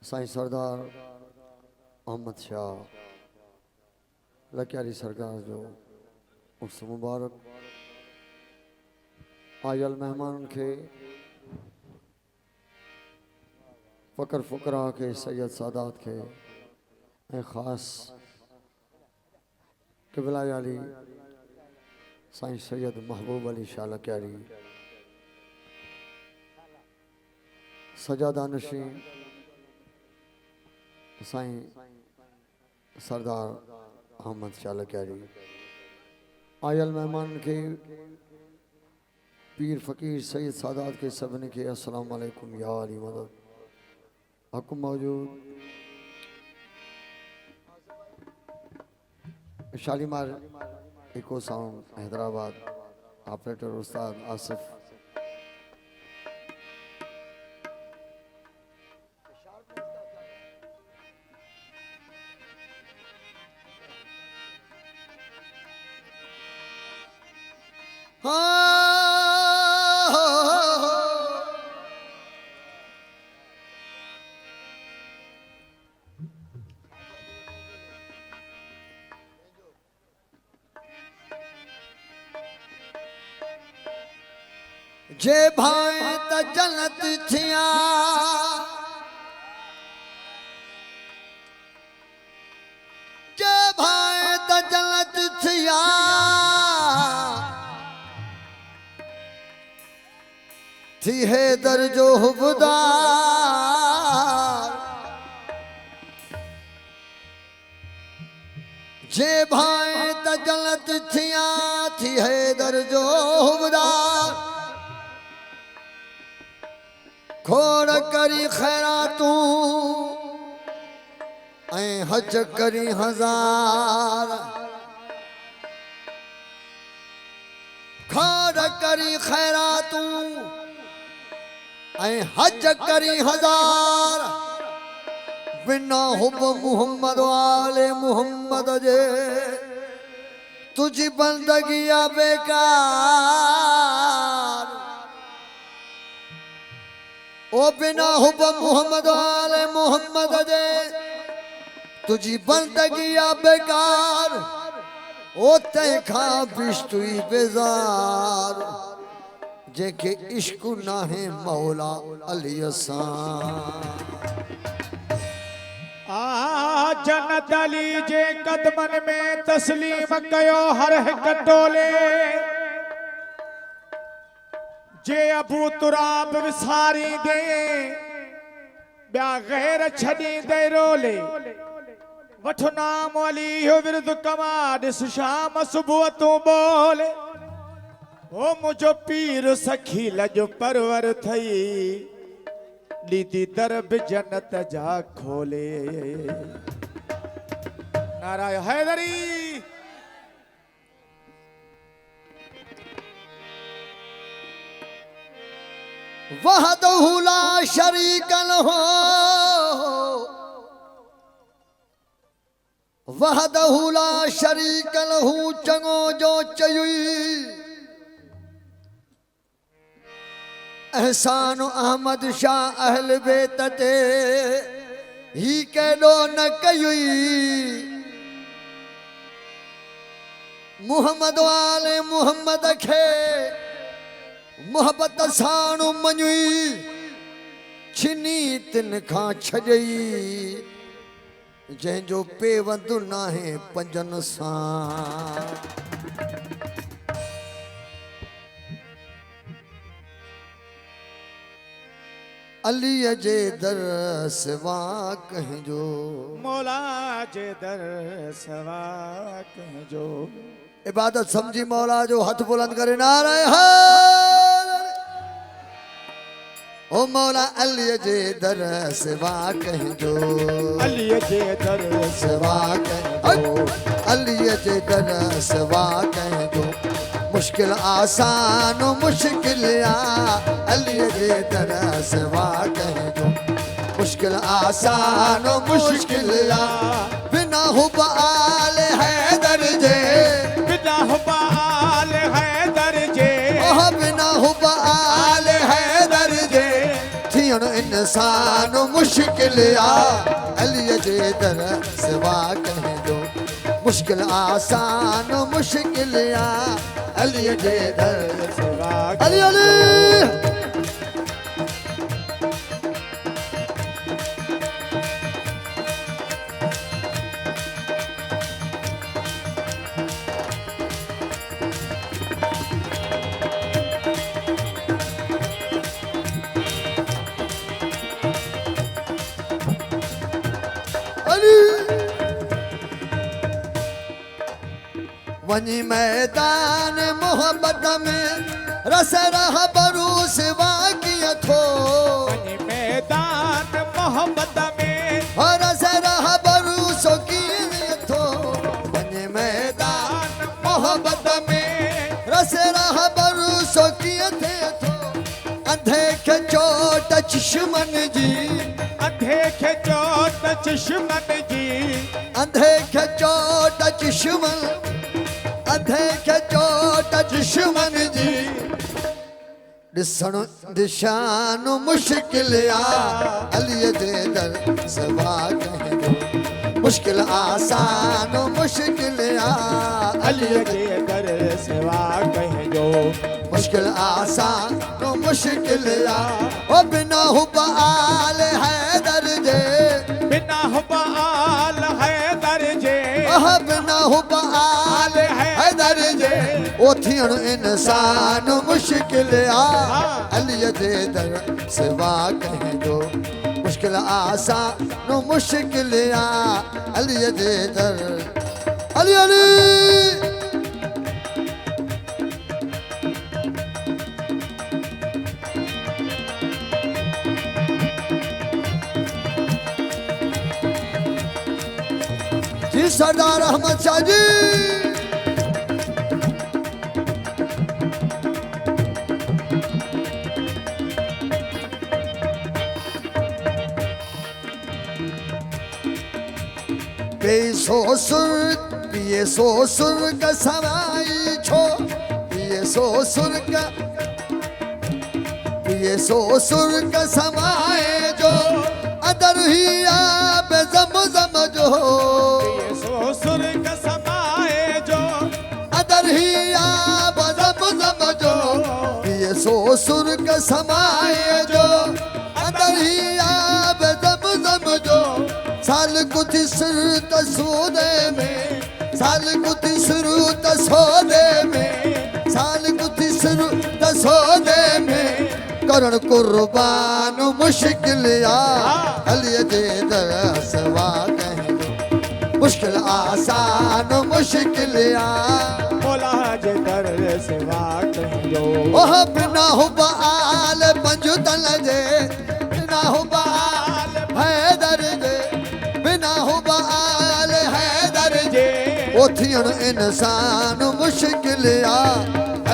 साईं सरदार अहमद शाह लक्यारी सरकार जो उर्स मुबारक आयल मेहमान के फ़कर फ़ुकरा के सैयद सादात के ख़ास क़िबला अली साईं सैयद महबूब अली शाह लक्यारी सजादा नशीं साईं सरदार अहमद शाह लक्यारी आयल मेहमान के पीर फ़कीर सैयद सादात के सभिनी के अस्सलाम वालेकुम या अली मदद हुक्म मौजूद Shalimar echo sound Hyderabad operator उस्ताद आसिफ जे भाई त जन्नत थिया जे भाई त जन्नत थिया थी है दर्जो हुबदार जे भाई त जन्नत थिया थी है दर्जो हुबदार खोड़ करी खैरातू ऐं हज करी हजार खोड़ करी खैरातू ऐं हज करी हजार बिना हुब मुहम्मद वाले मुहम्मद जे तुझी बंदगी बेकार ओ बिना हुब मुहम्मद वाले मुहम्मद दे तुझी बंदगी बेकार ओ तैखा बिश्तुई बेजार जेके इश्क ना है मौला अली आ जन्नत अली जे कदमन में तस्लीम कयो हर हिक टोले जे अबू तुराब विसारी दे ब्या गैर छड़ी दे रोले वठो नाम अली हो विरद कमा दिस शाम सुबह तू बोले ओ मुझो पीर सखी लजो परवर थई लीदी दरब जन्नत जा खोले नारा हैदरी वहदहु ला शरीक लहू वहदहु ला शरीक लहू चङो जो चयुई एहसान अहमद शाह अहल बेत ते ही केॾो न कयुई मुहम्मद वाले मुहम्मद खे मोहब्बत साणु मञुई छिनी तिन खां छॾई जंहिंजो पेवंद नाहे पंजन सां अलीअ जे दर सिवा कंहिंजो मौला जे दर सिवा कंहिंजो इबादत समझी मौला जो हथ बुलंद करे नारे ओ मौला अली जे दर सिवा कंहिंजो अली जे दर सिवा कंहिंजो अली जे दर सिवा कंहिंजो मुश्किल आसान मुश्किल अली जे दर सिवा कंहिंजो मुश्किल आसान मुश्किल बिना हुब आल हैदर जे बिना हुब आल हैदर जे बिना हुब आल हैदर जे थियण इन इंसान मुश्किल आ अली जे दर सिवा कहीं जो मुश्किल आसान मुश्किल आ अली जे दर सिवा अली अली वनी मैदान मोहब्बत में रस रह बरूस वाकिया थो वनी मैदान मोहब्बत में रस रह बरूस की थो वनी मैदान मोहब्बत में रस रह बरूस की थे थो अंधे के चोट चश्मन जी अंधे के चोट चश्मन जी अंधे के चोट चश्मन अंधे के चोट दुश्मन जी ॾिसण दिशान मुश्किल आ अली जे दर सिवा कहीं जो मुश्किल आसान मुश्किल आ अली जे दर सिवा कहीं जो मुश्किल आसान मुश्किल आ ओ बिना हुबाल है दर्जे बिना हुबाल है दर्जे बिना हुबाल है दर्जे ओ थियण इंसान मुश्किल आ अली जे दर सिवा कहीं जो मुश्किल आसान मुश्किल आ अली जे दर अली अली जी सरदार अहमद शाह जी बेसो सुर पिए सो सुर का सवाई छो पिए सो सुर का पिए सो सुर का समाए जो अदर ही आप जम जो ये सो सुर का समाए जो अदर ही आप जम जो ये सो सुर का समाए जो अदर ही आप जम जो साल कुछ सुर तसोदे में साल कुछ सुर तसोदे में साल कुछ सुर तसोदे में करण कुर्बान मुश्किल आ अली जे दर सिवा कहीं मुश्किल आसान मुश्किल आ मौला जे दर सिवा कहीं जो ओह बिना हुबाल पंजु तल जे बिना हुबाल हैदर जे बिना हुबाल हैदर जे ओ थियण इंसान मुश्किल आ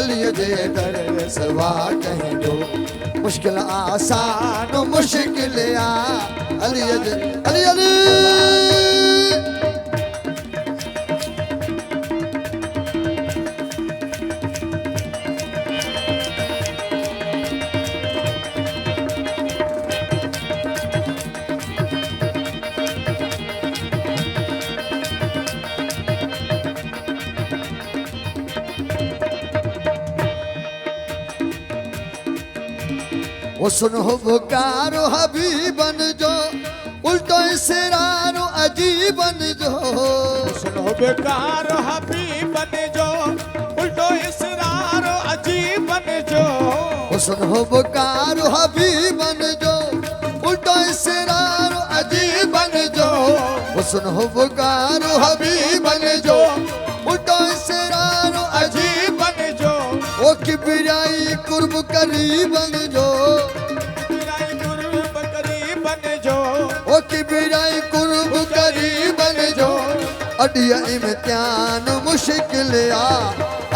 अली जे दर सिवा कहीं जो मुश्किल आसान मुश्किल आ अली जे अली अली ओ सुन हो पुकारो हबीबन जो उल्टो इसरारो अजीबन जो सुनो बेकार हबीबन जो उल्टो इसरार अजीबन जो ओ सुन हो पुकारो हबीबन जो उल्टो इसरारो अजीबन जो ओ सुन हो पुकारो हबीबन जो उल्टो इसरारो अजीबन जो ओ किबरियाई कुर्ब करीबन जो ओ किबरियाई कुर्ब करीबन जो अडिया इम्तिहान मुश्किल आ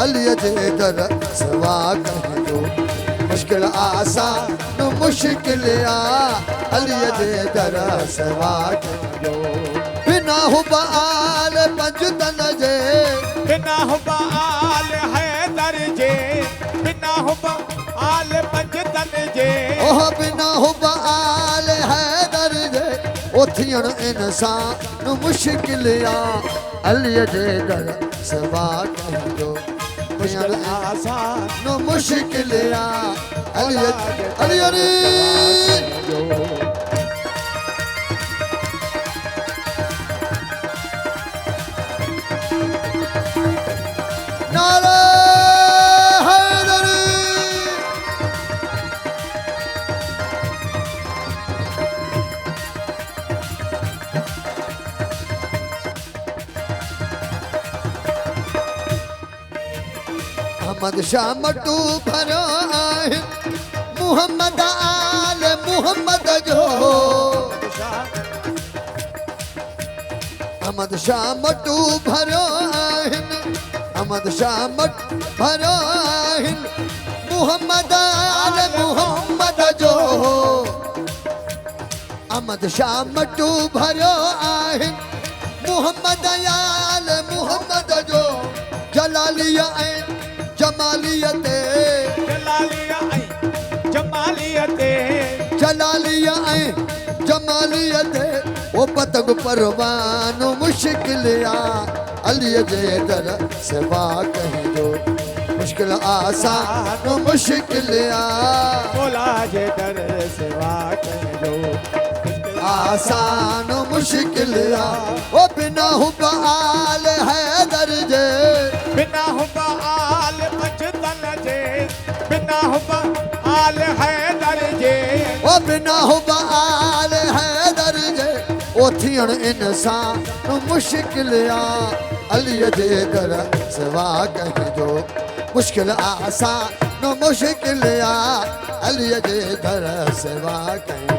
अली जे दर सिवा कहीं जो मुश्किल आसान मुश्किल आ अली जे दर सिवा कहीं जो बिना हुबाल पंज तन जे बिना हुबाल है दर्जे बिना हुबाल आल पंजतन जे ओह बिना हुब आल हैदर जे ओथियण इंसान मुश्किल आ अलीअ जे दर सिवा कंहिंजो मुश्किल आसान न मुश्किल आ अलीअ अली अली नारा हैदरी अहमद शाह मटू भरो आहिनि मुहम्मद आल मुहम्मद जो अहमद शाह मटू भरो आहिनि अहमद शाह मट भरो आहिनि मुहम्मद आल मुहम्मद जो अहमद शाह मटू भरो आहिनि मुहम्मद आल मुहम्मद जो जलालिया ऐं जमालियत जमालियत जलालिया ऐं जमालियत ओ पतंग परवान मुश्किल आ अलीअ जे दर सिवा कंहिंजो मुश्किल आसान मुश्किल आ मौला जे दर सिवा कंहिंजो आसान मुश्किल आ ओ बिना हुब आल हैदर जे बिना हुब आल पंजतन जे बिना हुब आल हैदर जे ओ बिना हुब आल हैदर जे ओथियण इंसान मुश्किल आ अलीअ जे दर सिवा कंहिंजो मुश्किल आसान मुश्किल आ अलीअ जे दर सिवा कंहिंजो